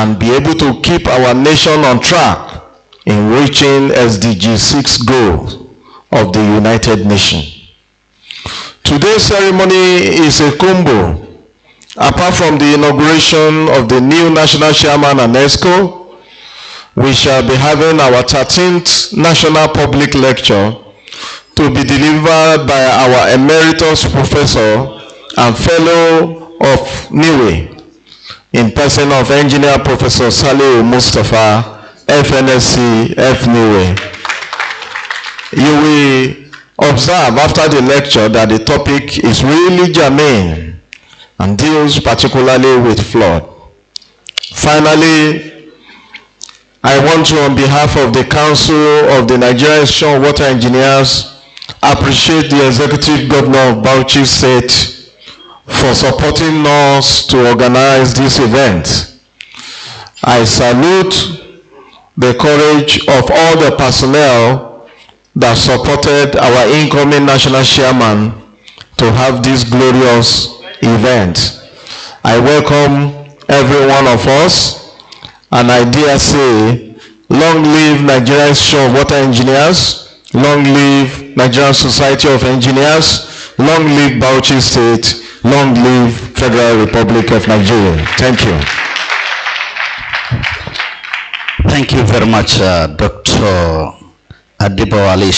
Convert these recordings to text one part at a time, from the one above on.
and be able to keep our nation on track in reaching SDG 6 goals of the United Nations. Today's ceremony is a combo. Apart from the inauguration of the new national chairman and ESCO, we shall be having our 13th national public lecture to be delivered by our emeritus professor and fellow of NIWE, in person of Engineer Professor Salihu Mustafa, FNSC, FNIWE. You will observe after the lecture that the topic is really germane and deals particularly with flood. Finally, I want to, on behalf of the Council of the Nigerian Shore Water Engineers, appreciate the Executive Governor of Bauchi State for supporting us to organize this event. I salute the courage of all the personnel that supported our incoming national chairman to have this glorious event. I welcome every one of us, and I dare say, long live Nigerian Shore Water Engineers, long live Nigerian Society of Engineers, long live Bauchi State, long live Federal Republic of Nigeria. Thank you. Thank you very much, Dr. Adibowale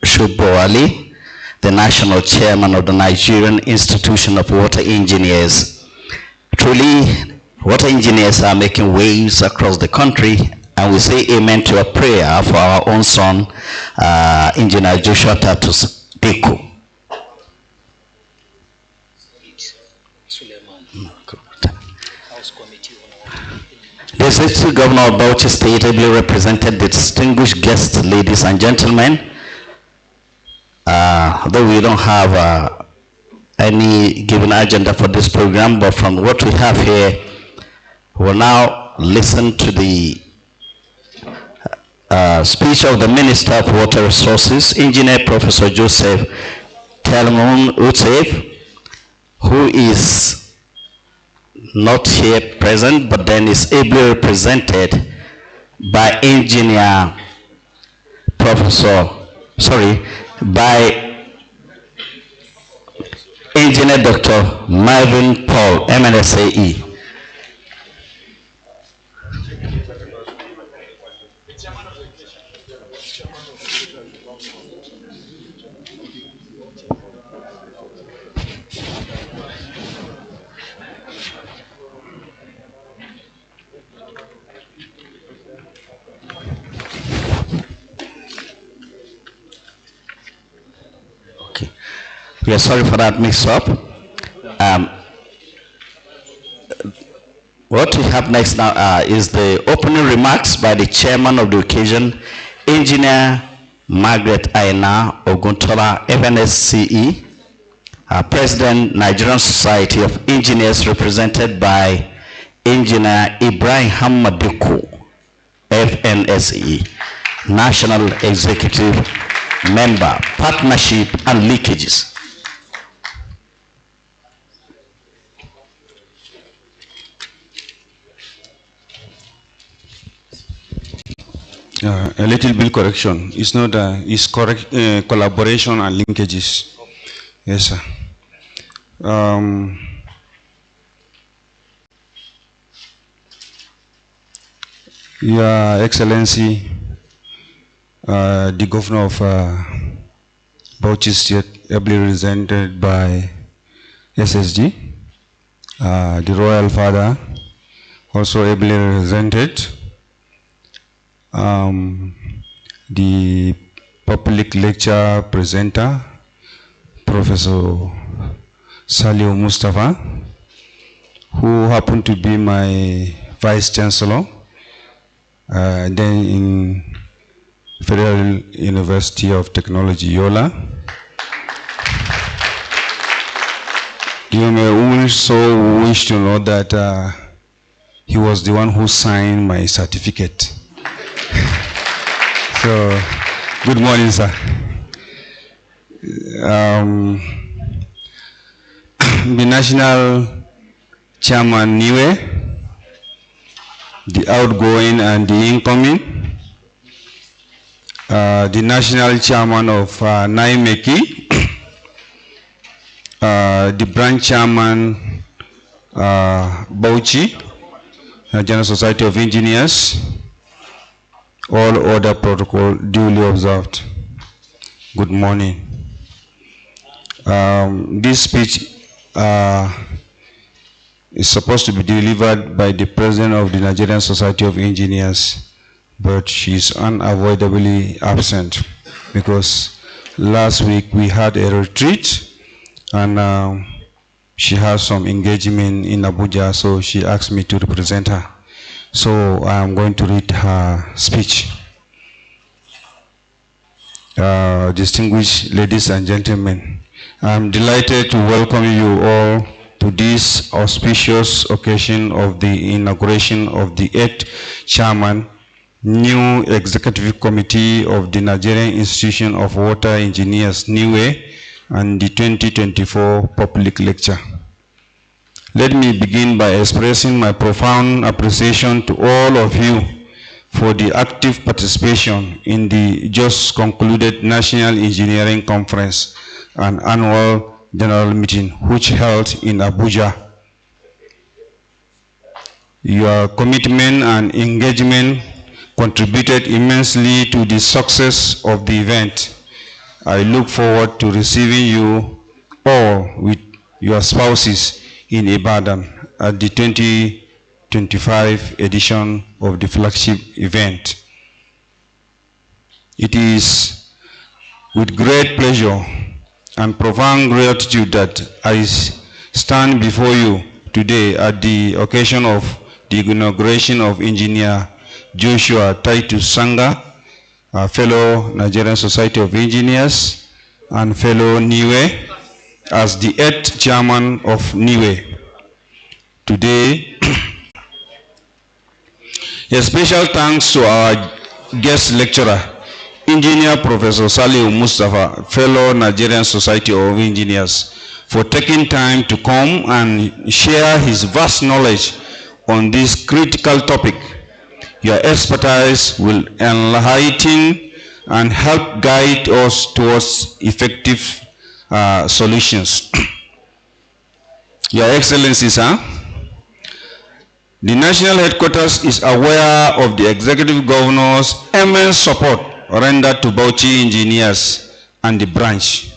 Shubowale, the National Chairman of the Nigerian Institution of Water Engineers. Truly, water engineers are making waves across the country, and we say amen to a prayer for our own son, Engineer Joshua Tatus Beku. The Executive Governor of Bauchi State ably represented the distinguished guests, ladies and gentlemen. Though we don't have any given agenda for this program, but from what we have here, we'll now listen to the speech of the Minister of Water Resources, Engineer Professor Joseph Telmun Utsev, who is not here present, but then is ably represented by Engineer Dr. Marvin Paul, MNSAE. We are sorry for that mix-up. What we have next now is the opening remarks by the chairman of the occasion, Engineer Margaret Aina Oguntola, FNSCE, President, Nigerian Society of Engineers, represented by Engineer Ibrahim Maduku, FNSE, National Executive Member, Partnership and Leakages. A little bit correction. It's not it's correct collaboration and linkages. Yes, sir. Your Excellency, the Governor of Bauchi State, ably represented by SSG, the Royal Father, also ably represented. The public lecture presenter, Professor Salihu Mustafa, who happened to be my Vice Chancellor, then in Federal University of Technology, Yola. You may also wish to know that he was the one who signed my certificate. So, good morning, sir. The National Chairman NIWE, the outgoing and the incoming, the national chairman of NIMEKI, the branch chairman Bauchi, Nigerian Society of Engineers, all other protocol duly observed. Good morning. This speech is supposed to be delivered by the president of the Nigerian Society of Engineers, but she's unavoidably absent because last week we had a retreat and she has some engagement in Abuja, so she asked me to represent her. So I'm going to read her speech. Distinguished ladies and gentlemen, I'm delighted to welcome you all to this auspicious occasion of the inauguration of the 8th Chairman, new Executive Committee of the Nigerian Institution of Water Engineers, NIWE, and the 2024 public lecture. Let me begin by expressing my profound appreciation to all of you for the active participation in the just concluded National Engineering Conference and Annual General Meeting, which held in Abuja. Your commitment and engagement contributed immensely to the success of the event. I look forward to receiving you all with your spouses in Ibadan at the 2025 edition of the flagship event. It is with great pleasure and profound gratitude that I stand before you today at the occasion of the inauguration of Engineer Joshua Titus Sanga, a fellow Nigerian Society of Engineers and fellow NIWE, as the 8th chairman of NIWE. Today, a special thanks to our guest lecturer, Engineer Professor Salih Mustafa, fellow Nigerian Society of Engineers, for taking time to come and share his vast knowledge on this critical topic. Your expertise will enlighten and help guide us towards effective solutions. Your Excellencies, the National Headquarters is aware of the Executive Governor's immense support rendered to Bauchi engineers and the branch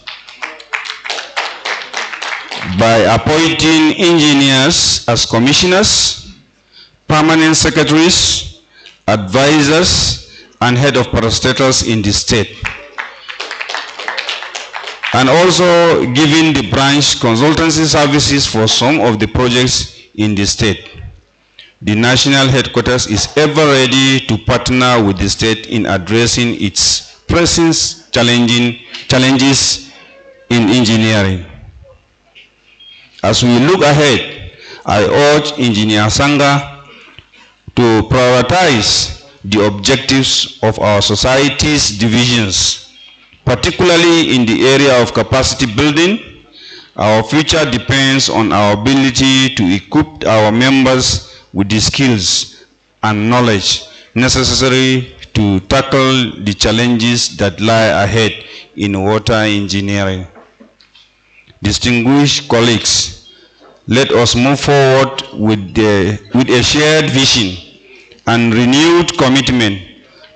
by appointing engineers as commissioners, permanent secretaries, advisors, and head of parastatals in the state, and also giving the branch consultancy services for some of the projects in the state. The National Headquarters is ever ready to partner with the state in addressing its pressing challenges in engineering. As we look ahead, I urge Engineer Sanga to prioritize the objectives of our society's divisions, particularly in the area of capacity building. Our future depends on our ability to equip our members with the skills and knowledge necessary to tackle the challenges that lie ahead in water engineering. Distinguished colleagues, let us move forward with a shared vision and renewed commitment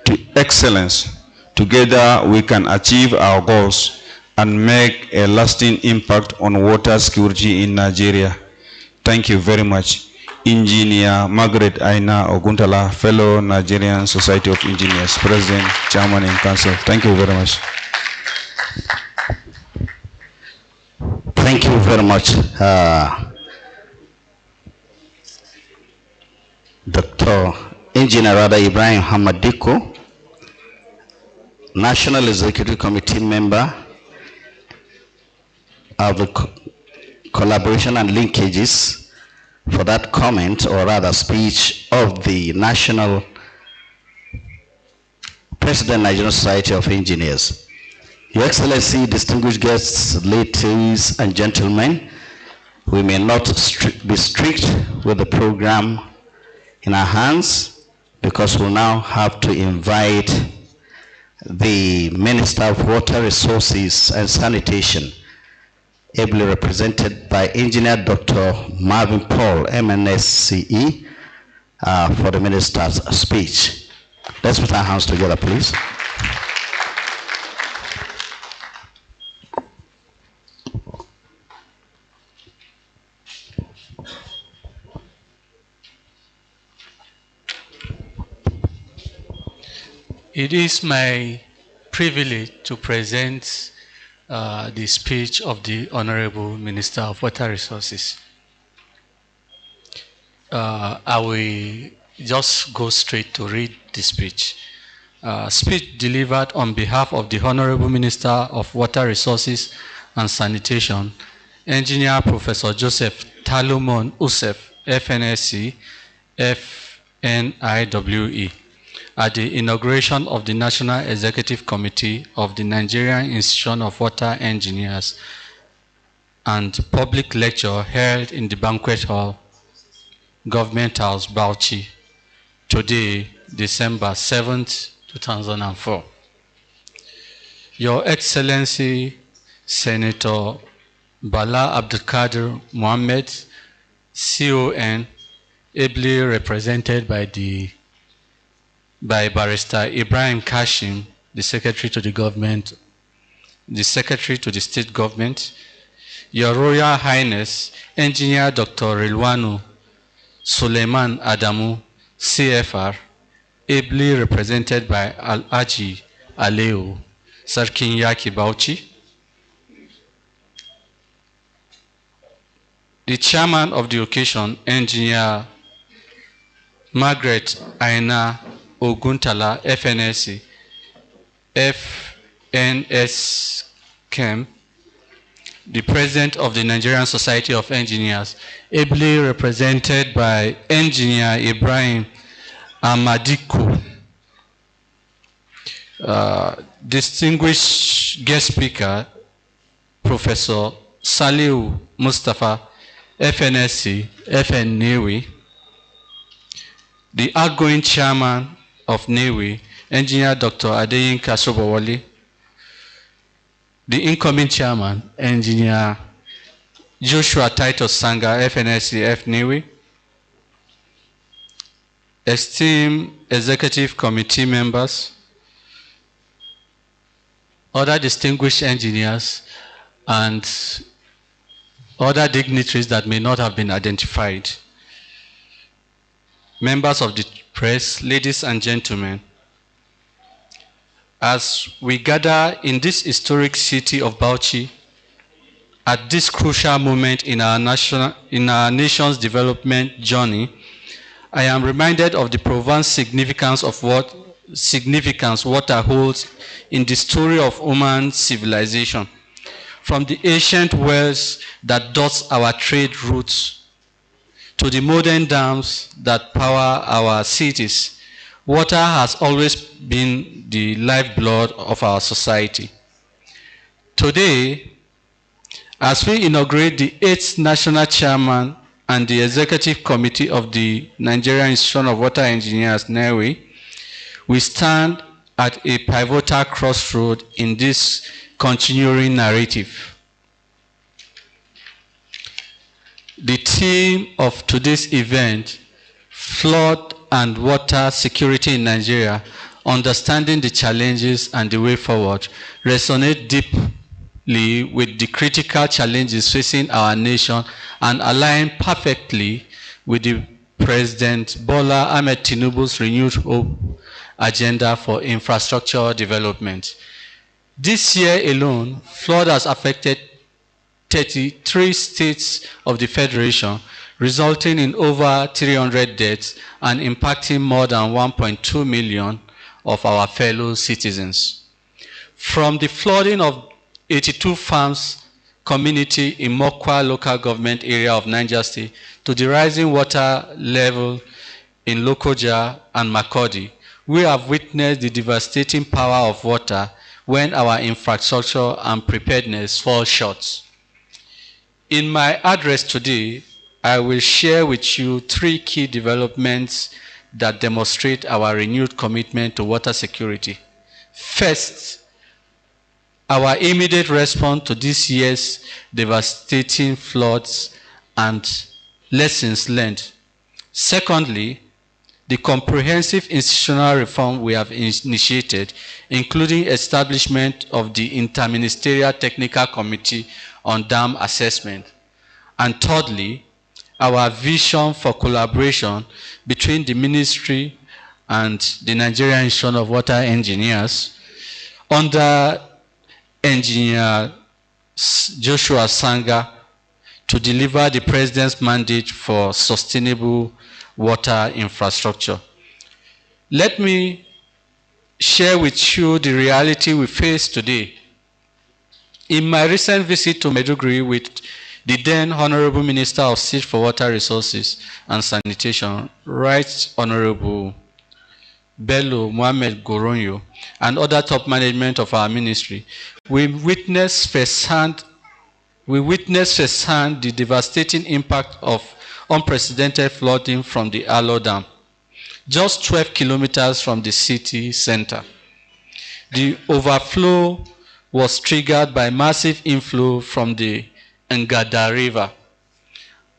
to excellence. Together we can achieve our goals and make a lasting impact on water security in Nigeria. Thank you very much. Engineer Margaret Aina Oguntala, fellow Nigerian Society of Engineers, President, Chairman and Council. Thank you very much. Thank you very much, Dr. Engineer Ibrahim Hamadiko, National Executive Committee member of the Collaboration and Linkages, for that comment, or rather speech, of the National President, Nigerian Society of Engineers. Your Excellency, distinguished guests, ladies and gentlemen, we may not be strict with the program in our hands, because we'll now have to invite the Minister of Water Resources and Sanitation, ably represented by Engineer Dr. Marvin Paul, MNSCE, for the Minister's speech. Let's put our hands together, please. It is my privilege to present the speech of the Honorable Minister of Water Resources. I will just go straight to read the speech. Speech delivered on behalf of the Honorable Minister of Water Resources and Sanitation, Engineer Professor Joseph Talomon Usef, FNSC, FNIWE, at the inauguration of the National Executive Committee of the Nigerian Institute of Water Engineers and public lecture held in the Banquet Hall, Government House, Bauchi, today, December 7th, 2004. Your Excellency, Senator Bala Abdulkadir Mohammed, CON, ably represented by Barrister Ibrahim Kashim, the Secretary to the Government, the Secretary to the State Government, Your Royal Highness, Engineer Dr. Rilwanu Suleiman Adamu, CFR, ably represented by Al-Aji Aleo, Sarkin Yaki Bauchi, the Chairman of the occasion, Engineer Margaret Aina Oguntala, FNSC, FNS Chem, the President of the Nigerian Society of Engineers, ably represented by Engineer Ibrahim Amadiku, distinguished guest speaker, Professor Saliu Mustafa, FNSC, FNNEWI, the outgoing chairman of NEWI, Engineer Dr. Adeyinka Sobowole, the incoming chairman, Engineer Joshua Titus Sanga, FNSC, FNEWI, esteemed executive committee members, other distinguished engineers, and other dignitaries that may not have been identified, members of the press, ladies and gentlemen, as we gather in this historic city of Bauchi at this crucial moment in our nation's development journey, I am reminded of the profound significance of water holds in the story of human civilization. From the ancient wells that dot our trade routes to the modern dams that power our cities, water has always been the lifeblood of our society. Today, as we inaugurate the 8th National Chairman and the Executive Committee of the Nigerian Institute of Water Engineers, NEWI, we stand at a pivotal crossroad in this continuing narrative. The theme of today's event, Flood and Water Security in Nigeria, Understanding the Challenges and the Way Forward, resonate deeply with the critical challenges facing our nation and align perfectly with the President Bola Ahmed Tinubu's renewed hope agenda for infrastructure development. This year alone, flood has affected 33 states of the Federation, resulting in over 300 deaths and impacting more than 1.2 million of our fellow citizens. From the flooding of 82 farms community in Mokwa local government area of Niger State to the rising water level in Lokoja and Makurdi, we have witnessed the devastating power of water when our infrastructure and preparedness fall short. In my address today, I will share with you 3 key developments that demonstrate our renewed commitment to water security. First, our immediate response to this year's devastating floods and lessons learned. Secondly, the comprehensive institutional reform we have initiated, including establishment of the Interministerial Technical Committee on Dam Assessment. And thirdly, our vision for collaboration between the Ministry and the Nigerian Institute of Water Engineers under Engineer Joshua Sanga to deliver the President's mandate for sustainable water infrastructure. Let me share with you the reality we face today. In my recent visit to Maiduguri with the then Honorable Minister of State for Water Resources and Sanitation, Right Honorable Bello Mohammed Goronyo, and other top management of our ministry, we witnessed firsthand the devastating impact of unprecedented flooding from the Alo Dam, just 12 kilometers from the city center. The overflow was triggered by massive inflow from the Ngada River,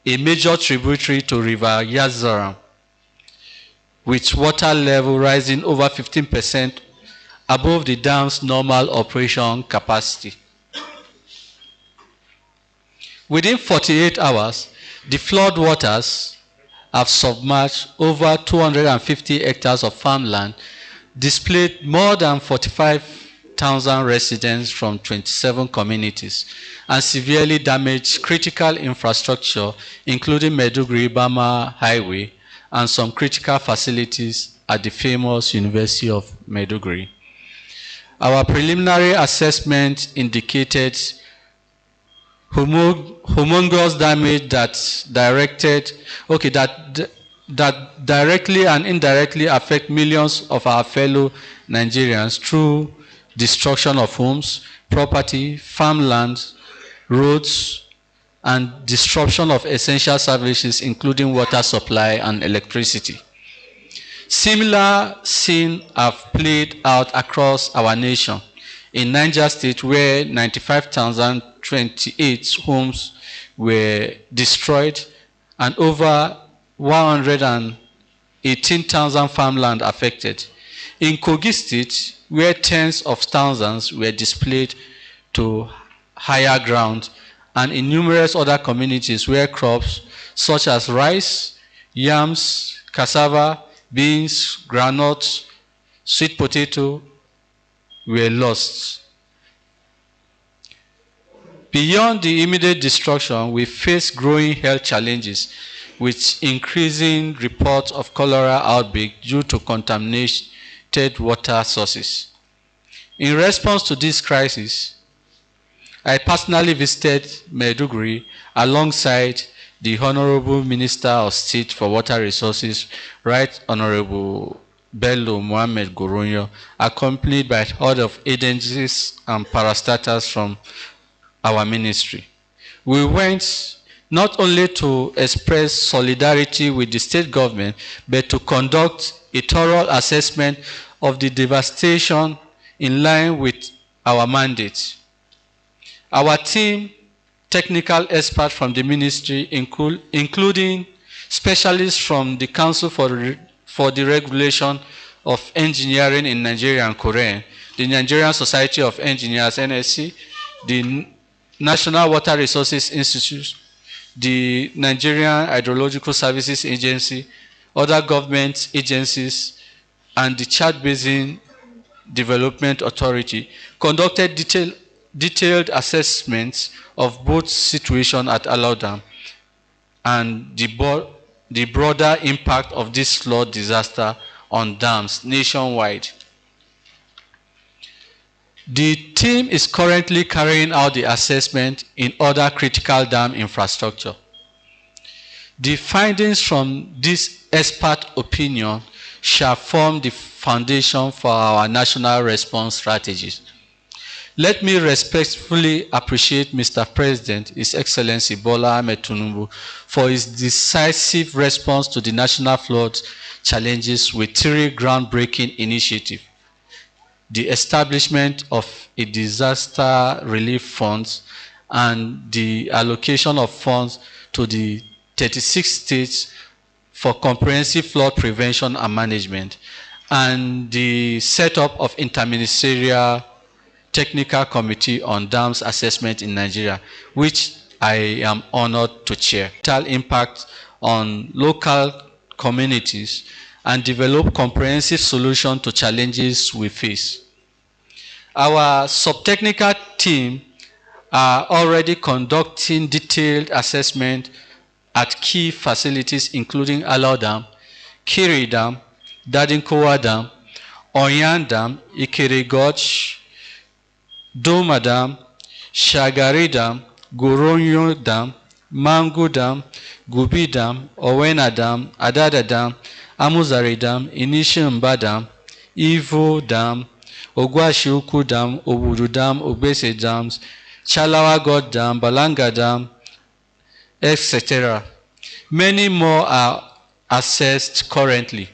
a major tributary to River Yazaram, with water level rising over 15% above the dam's normal operation capacity. Within 48 hours, the flood waters have submerged over 250 hectares of farmland, displaced more than 45,000 residents from 27 communities, and severely damaged critical infrastructure, including Maiduguri-Bama Highway and some critical facilities at the famous University of Maiduguri. Our preliminary assessment indicated humongous damage that directly and indirectly affect millions of our fellow Nigerians through destruction of homes, property, farmland, roads, and disruption of essential services, including water supply and electricity. Similar scenes have played out across our nation. In Niger State, where 95,028 homes were destroyed and over 118,000 farmland affected. In Kogi State, where tens of thousands were displaced to higher ground, and in numerous other communities where crops such as rice, yams, cassava, beans, groundnuts, sweet potato were lost. Beyond the immediate destruction, we face growing health challenges with increasing reports of cholera outbreak due to contaminated water sources. In response to this crisis, I personally visited Maiduguri alongside the Honorable Minister of State for Water Resources, Right Honorable Bello Mohammed Goronyo, accompanied by a horde of agencies and parastatals from our ministry. We went not only to express solidarity with the state government, but to conduct a thorough assessment of the devastation in line with our mandate. Our team, technical experts from the ministry, including specialists from the Council for the Regulation of Engineering in Nigeria and Korea, the Nigerian Society of Engineers, NSC, the National Water Resources Institute, the Nigerian Hydrological Services Agency, other government agencies, and the Chad Basin Development Authority, conducted detailed assessments of both situations at Alo Dam and the broader impact of this flood disaster on dams nationwide. The team is currently carrying out the assessment in other critical dam infrastructure. The findings from this expert opinion shall form the foundation for our national response strategies. Let me respectfully appreciate Mr. President, His Excellency Bola Ahmed Tinubu, for his decisive response to the national flood challenges with 3 groundbreaking initiatives: the establishment of a disaster relief fund and the allocation of funds to the 36 states for comprehensive flood prevention and management, and the setup of interministerial technical committee on dams assessment in Nigeria, which I am honored to chair. Total impact on local communities and develop comprehensive solution to challenges we face. Our sub-technical team are already conducting detailed assessment at key facilities including Alau Dam, Kiri Dam, Dadinkowa Dam, Oyan Dam, Ikere Gorge, Doma Dam, Shagari Dam, Goronyo Dam, Mangu Dam, Gubi Dam, Owena Dam, Adada Dam, Amuzari Dam, Inishimba Dam, Ivo Dam, Ogwashiuku Dam, Obudu Dam, Obese Dams, Chalawa God Dam, Balanga Dam, etc. Many more are assessed currently.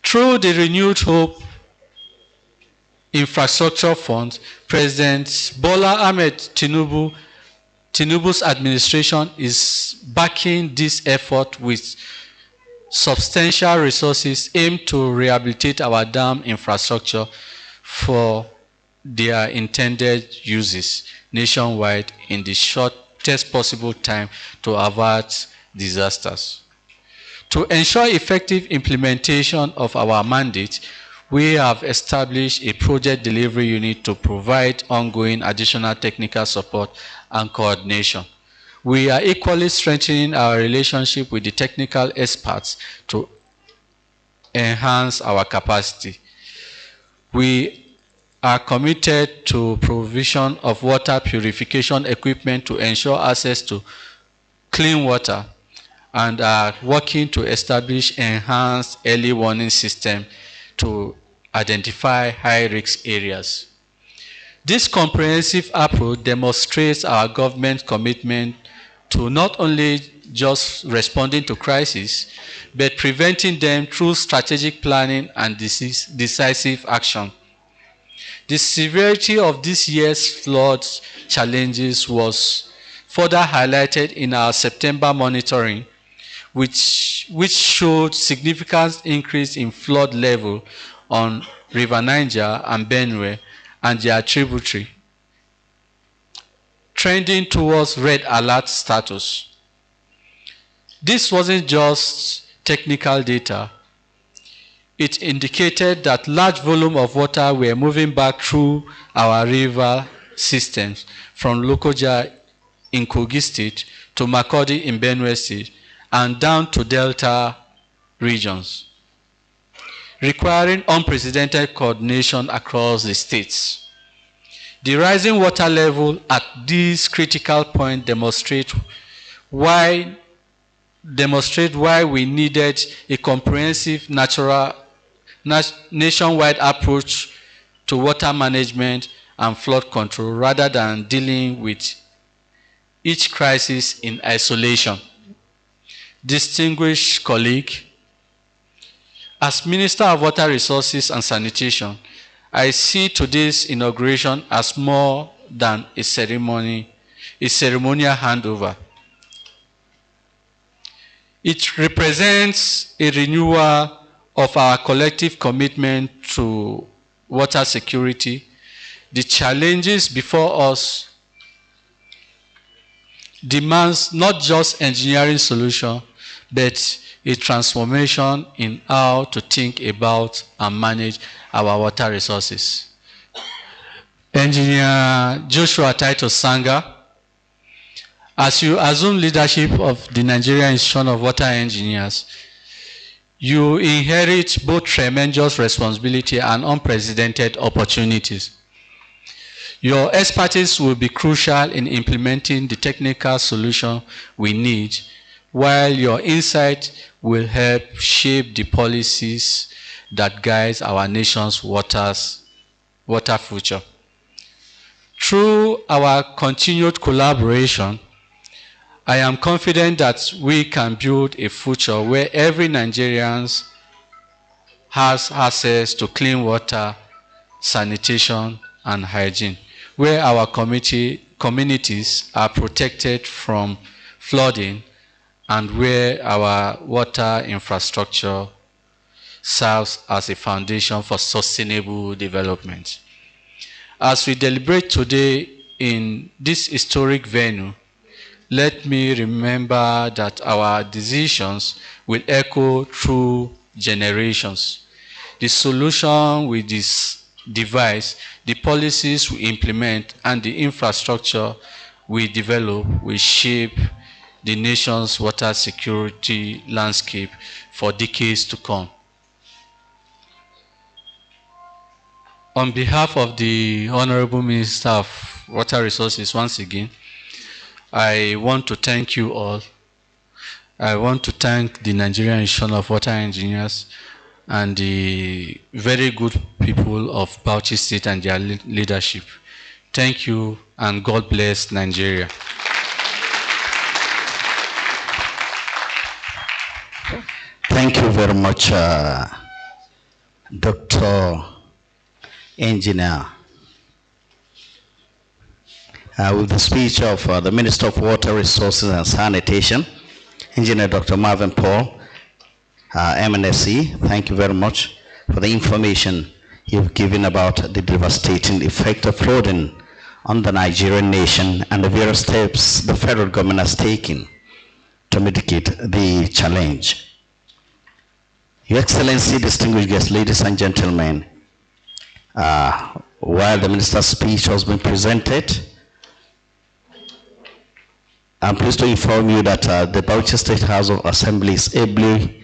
Through the Renewed Hope Infrastructure Fund, President Bola Ahmed Tinubu's administration is backing this effort with substantial resources aimed to rehabilitate our dam infrastructure for their intended uses nationwide in the shortest possible time to avert disasters. To ensure effective implementation of our mandate, we have established a project delivery unit to provide ongoing additional technical support and coordination. We are equally strengthening our relationship with the technical experts to enhance our capacity. We are committed to provision of water purification equipment to ensure access to clean water and are working to establish enhanced early warning system to identify high-risk areas. This comprehensive approach demonstrates our government's commitment to not only just responding to crises, but preventing them through strategic planning and decisive action. The severity of this year's flood challenges was further highlighted in our September monitoring, which showed significant increase in flood level on River Niger and Benue and their tributary, trending towards red alert status. This wasn't just technical data. It indicated that large volume of water were moving back through our river systems from Lokoja in Kogi State to Makurdi in Benue State and down to Delta regions, requiring unprecedented coordination across the states. The rising water level at this critical point demonstrate why we needed a comprehensive nationwide approach to water management and flood control rather than dealing with each crisis in isolation. Distinguished colleague, as Minister of Water Resources and Sanitation, I see today's inauguration as more than a ceremonial handover. It represents a renewal of our collective commitment to water security. The challenges before us demands not just engineering solution, but a transformation in how to think about and manage our water resources. Engineer Joshua Titus Sanga, as you assume leadership of the Nigerian Institute of Water Engineers, you inherit both tremendous responsibility and unprecedented opportunities. Your expertise will be crucial in implementing the technical solution we need, while your insight will help shape the policies that guides our nation's water future. Through our continued collaboration, I am confident that we can build a future where every Nigerian has access to clean water, sanitation, and hygiene, where our communities are protected from flooding, and where our water infrastructure serves as a foundation for sustainable development. As we deliberate today in this historic venue, let me remember that our decisions will echo through generations. The solution we devise, the policies we implement, and the infrastructure we develop will shape the nation's water security landscape for decades to come. On behalf of the Honorable Minister of Water Resources, once again, I want to thank you all. I want to thank the Nigerian Institution of Water Engineers and the very good people of Bauchi State and their leadership. Thank you, and God bless Nigeria. Thank you very much, Dr. Engineer. With the speech of the Minister of Water Resources and Sanitation, Engineer Dr. Marvin Paul, MNSC, thank you very much for the information you've given about the devastating effect of flooding on the Nigerian nation and the various steps the federal government has taken to mitigate the challenge. Your Excellency, distinguished guests, ladies and gentlemen, while the minister's speech has been presented, I'm pleased to inform you that the Bauchi State House of Assembly is ably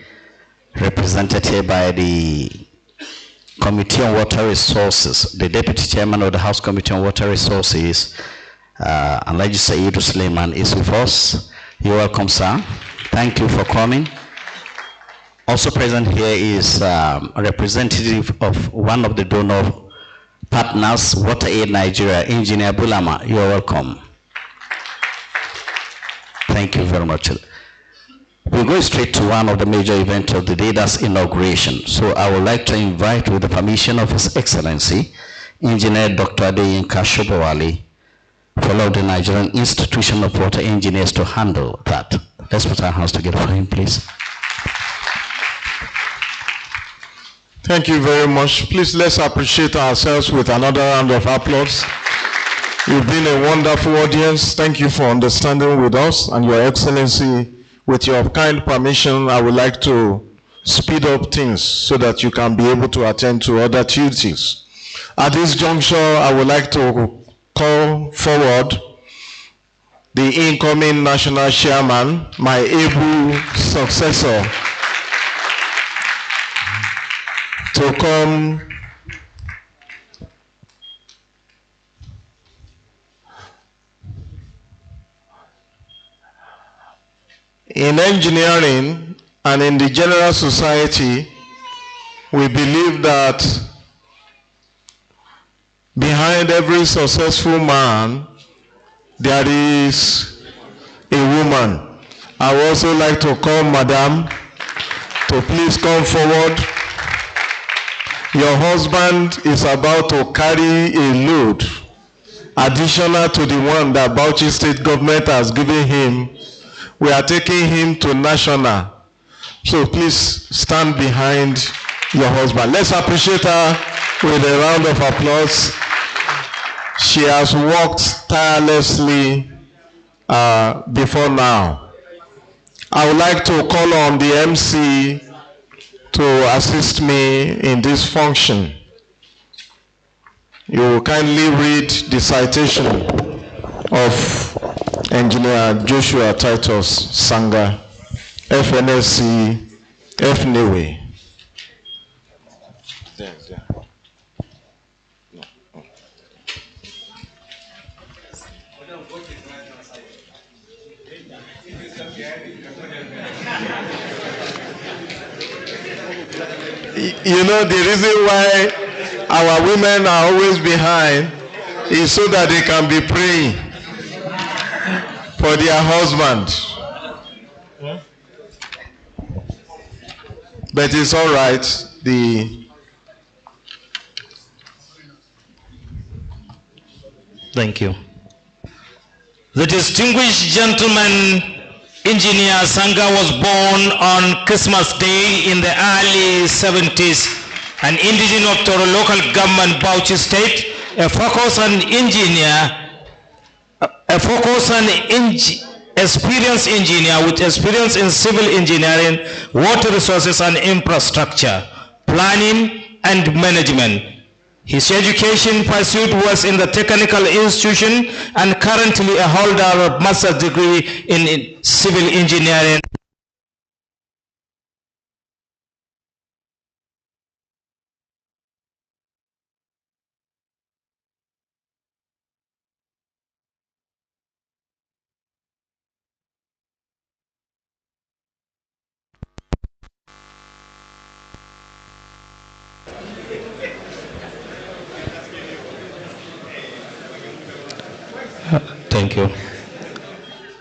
represented here by the Committee on Water Resources. The Deputy Chairman of the House Committee on Water Resources, Alhaji Sayidu Suleiman, is with us. You're welcome, sir. Thank you for coming. Also present here is a representative of one of the donor partners, WaterAid Nigeria, Engineer Bulama. You're welcome. Thank you very much. We'll go straight to one of the major events of the day, that's inauguration. So I would like to invite, with the permission of His Excellency, Engineer Dr. Adeyinka Shobowale, fellow of the Nigerian Institution of Water Engineers, to handle that. Let's put our hands together for him, please. Thank you very much. Please let's appreciate ourselves with another round of applause. You've been a wonderful audience. Thank you for understanding with us, and Your Excellency, with your kind permission, I would like to speed up things so that you can be able to attend to other duties. At this juncture, I would like to call forward the incoming national chairman, my able successor, to come in engineering and in the general society. We believe that behind every successful man there is a woman. I would also like to call Madam to please come forward. Your husband is about to carry a load additional to the one that Bauchi State government has given him. We are taking him to national. So please stand behind your husband. Let's appreciate her with a round of applause. She has worked tirelessly before now. I would like to call on the MC to assist me in this function. You will kindly read the citation of Engineer Joshua Titus Sanga, FNSC, FNEWE. You know, the reason why our women are always behind is so that they can be praying for their husband. But it's all right. Thank you. The distinguished gentleman, Engineer Sanga, was born on Christmas Day in the early 70s, an indigenous of Toro local government, Bauchi State, experienced engineer with experience in civil engineering, water resources and infrastructure, planning and management. His education pursuit was in the technical institution and currently a holder of master's degree in civil engineering. Thank you.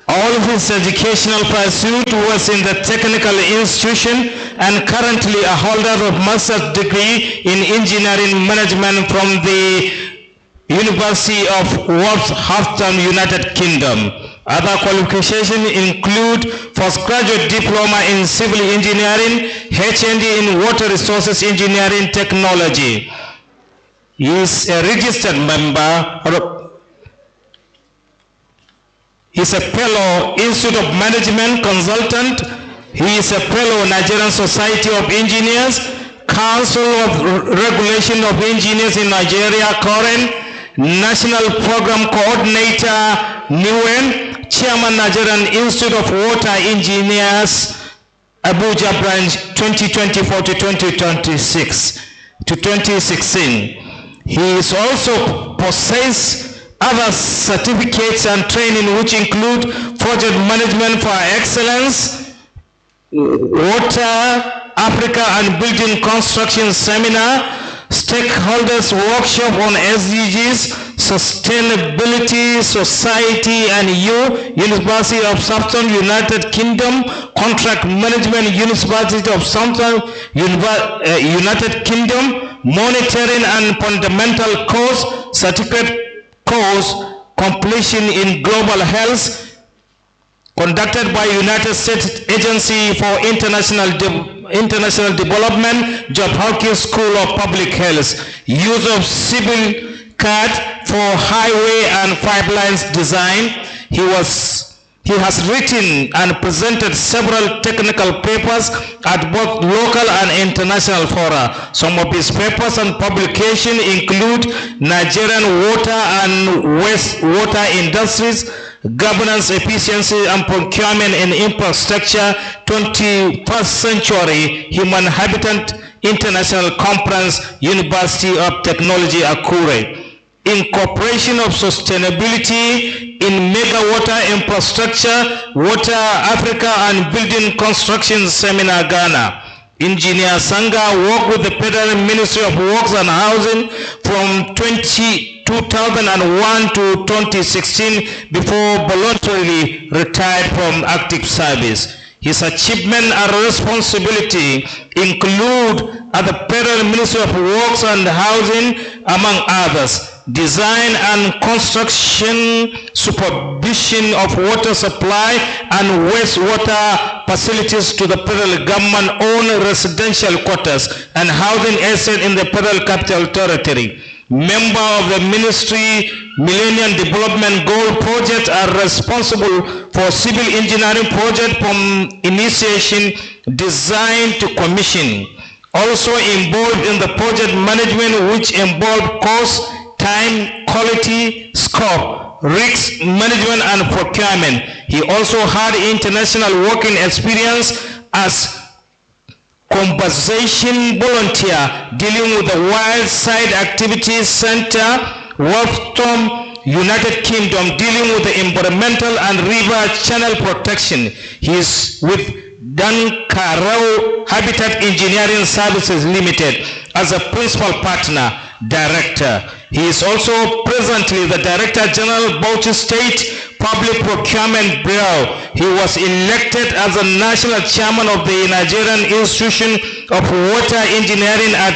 All of his educational pursuit was in the technical institution and currently a holder of master's degree in engineering management from the University of Wolverhampton, United Kingdom. Other qualifications include postgraduate diploma in civil engineering, HND in water resources engineering technology. He is a registered member. He's a fellow Institute of Management Consultant. He is a fellow Nigerian Society of Engineers, Council of Regulation of Engineers in Nigeria, Koren, National Program Coordinator, NIWEN, Chairman Nigerian Institute of Water Engineers, Abuja Branch 2024 to 2016. He is also possessed other certificates and training which include project management for excellence, water, Africa and building construction seminar, stakeholders workshop on SDGs, sustainability, society and University of Southampton, United Kingdom, contract management, University of Southampton, United Kingdom, monitoring and fundamental course, certificate course completion in global health conducted by United States Agency for International Development, Johns Hopkins School of Public Health, use of civil CAD for highway and pipelines design. He has written and presented several technical papers at both local and international fora. Some of his papers and publications include Nigerian water and wastewater industries, governance efficiency and procurement in infrastructure, 21st century human habitat, international conference, University of Technology, Akure. Incorporation of sustainability in mega water infrastructure, water Africa and building construction seminar, Ghana. Engineer Sanga worked with the Federal Ministry of Works and Housing from 2001 to 2016 before voluntarily retired from active service. His achievement and responsibility include at the Federal Ministry of Works and Housing, among others, design and construction, supervision of water supply and wastewater facilities to the federal government-owned residential quarters and housing estate in the Federal Capital Territory. Member of the Ministry Millennium Development Goal Project are responsible for civil engineering project from initiation, design to commissioning. Also involved in the project management which involve cost, time, quality, scope, risk management and procurement. He also had international working experience as conservation volunteer dealing with the Wild Side Activities Center, Wolverhampton, United Kingdom, dealing with the environmental and river channel protection. He is with Dankarau Habitat Engineering Services Limited as a principal partner director. He is also presently the Director General, Bauchi State Public Procurement Bureau. He was elected as the National Chairman of the Nigerian Institution of Water Engineering at